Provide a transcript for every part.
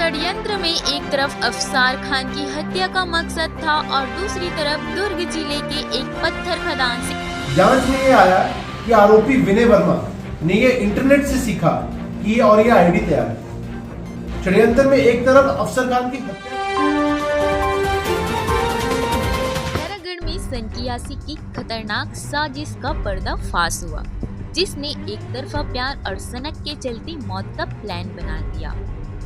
षड्यंत्र में एक तरफ अफसार खान की हत्या का मकसद था और दूसरी तरफ दुर्ग जिले के एक पत्थर खदान से जांच में ये आया कि आरोपी विनय वर्मा ने ये इंटरनेट से सीखा कि और ये आईडी तैयार है। षड्यंत्र में एक तरफ अफसर खान की नारायणगढ़ में सनकियासी की खतरनाक साजिश का पर्दाफाश हुआ, जिसने एक तरफा प्यार और सनक के चलते मौत का प्लान बना दिया।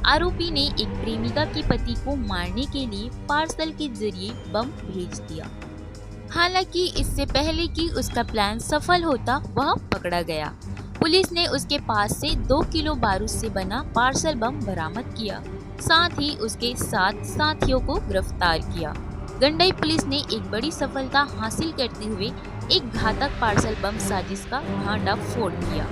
आरोपी ने एक प्रेमिका के पति को मारने के लिए पार्सल के जरिए बम भेज दिया। हालांकि इससे पहले कि उसका प्लान सफल होता, वह पकड़ा गया। पुलिस ने उसके पास से 2 किलो बारूद से बना पार्सल बम बरामद किया, साथ ही उसके 7 साथियों को गिरफ्तार किया। गंडई पुलिस ने एक बड़ी सफलता हासिल करते हुए एक घातक पार्सल बम साजिश का भंडाफोड़ किया।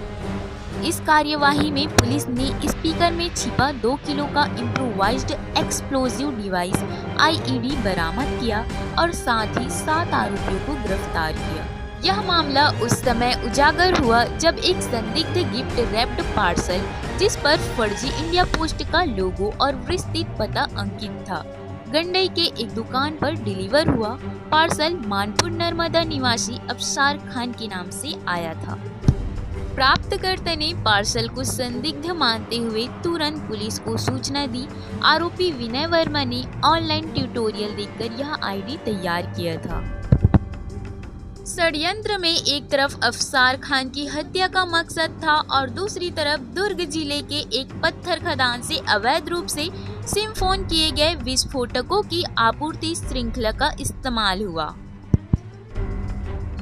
इस कार्यवाही में पुलिस ने स्पीकर में छिपा 2 किलो का इम्प्रोवाइज्ड एक्सप्लोजिव डिवाइस आईईडी बरामद किया और साथ ही 7 आरोपियों को गिरफ्तार किया। यह मामला उस समय उजागर हुआ जब एक संदिग्ध गिफ्ट रैप्ड पार्सल, जिस पर फर्जी इंडिया पोस्ट का लोगो और विस्तृत पता अंकित था, गंडई के एक दुकान पर डिलीवर हुआ। पार्सल मानपुर नर्मदा निवासी अफसार खान के नाम से आया था। प्राप्तकर्ता ने पार्सल को संदिग्ध मानते हुए तुरंत पुलिस को सूचना दी। आरोपी विनय वर्मा ने ऑनलाइन ट्यूटोरियल देखकर यह आईडी तैयार किया था। षड्यंत्र में एक तरफ अफसार खान की हत्या का मकसद था और दूसरी तरफ दुर्ग जिले के एक पत्थर खदान से अवैध रूप से सिम फोन किए गए विस्फोटकों की आपूर्ति श्रृंखला का इस्तेमाल हुआ।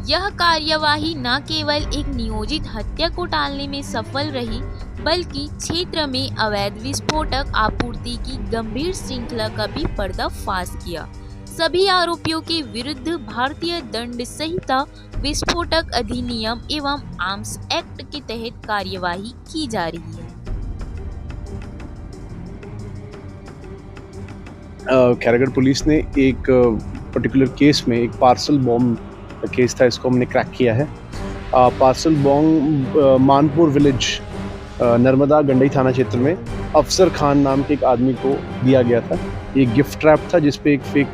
यह कार्यवाही न केवल एक नियोजित हत्या को टालने में सफल रही, बल्कि क्षेत्र में अवैध विस्फोटक आपूर्ति की गंभीर श्रृंखला का भी पर्दाफाश किया। सभी आरोपियों के विरुद्ध भारतीय दंड संहिता, विस्फोटक अधिनियम एवं आर्म्स एक्ट के तहत कार्यवाही की जा रही है। खैरागढ़ पुलिस ने एक पर्टिकुलर केस में, एक पार्सल बॉम्ब केस था, इसको हमने क्रैक किया है। Parcel bomb Manpur village Narmada Gandai थाना क्षेत्र में अफसर खान नाम के एक आदमी को दिया गया था। ये गिफ्ट ट्रैप था जिसपे एक फेक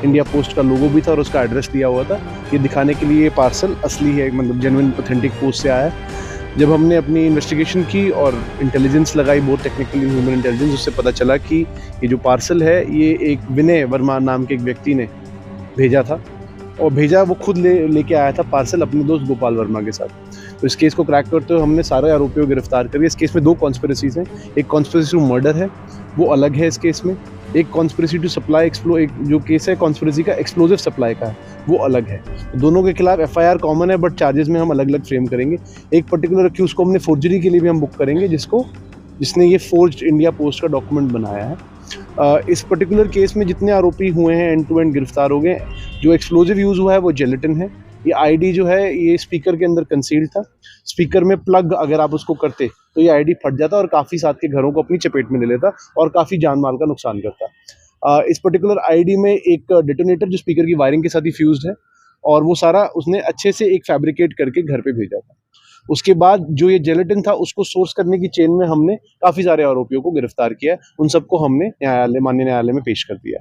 इंडिया पोस्ट का लोगो भी था और उसका एड्रेस दिया हुआ था, ये दिखाने के लिए ये पार्सल असली है, मतलब जेन्युइन ऑथेंटिक पोस्ट से आया है। जब हमने अपनी इन्वेस्टिगेशन की और इंटेलिजेंस लगाई, बहुत टेक्निकली ह्यूमन इंटेलिजेंस, उससे पता चला कि ये जो पार्सल है ये एक विनय वर्मा नाम के एक व्यक्ति ने भेजा था और भेजा वो खुद लेके आया था पार्सल अपने दोस्त गोपाल वर्मा के साथ। तो इस केस को क्रैक करते हुए हमने सारे आरोपियों को गिरफ्तार कर लिया। इस केस में 2 कॉन्स्पिरेसीज हैं। एक कॉन्स्पिरेसी टू मर्डर है, वो अलग है इस केस में। एक कॉन्स्पिरेसी टू सप्लाई एक जो केस है कॉन्स्पिरेसी का एक्सप्लोजिव सप्लाई का है, वो अलग है। दोनों के खिलाफ एफआईआर कॉमन है, बट चार्जेस में हम अलग अलग फ्रेम करेंगे। एक पर्टिकुलर अक्यूज को हमने फोर्जरी के लिए भी हम बुक करेंगे, जिसने ये फोर्ज्ड इंडिया पोस्ट का डॉक्यूमेंट बनाया है। इस पर्टिकुलर केस में जितने आरोपी हुए हैं एंड टू एंड गिरफ्तार हो गए। जो एक्सप्लोजिव यूज हुआ है वो जेलेटिन है। ये आईडी जो है ये स्पीकर के अंदर कंसील्ड था। स्पीकर में प्लग अगर आप उसको करते तो ये आईडी फट जाता और काफ़ी साथ के घरों को अपनी चपेट में ले लेता और काफ़ी जान माल का नुकसान करता। इस पर्टिकुलर आईडी में एक डेटोनेटर जो स्पीकर की वायरिंग के साथ ही फ्यूज्ड है और वो सारा उसने अच्छे से एक फैब्रिकेट करके घर पे भेजा था। उसके बाद जो ये जेलेटिन था उसको सोर्स करने की चेन में हमने काफ़ी सारे आरोपियों को गिरफ्तार किया। उन सबको हमने माननीय न्यायालय में पेश कर दिया।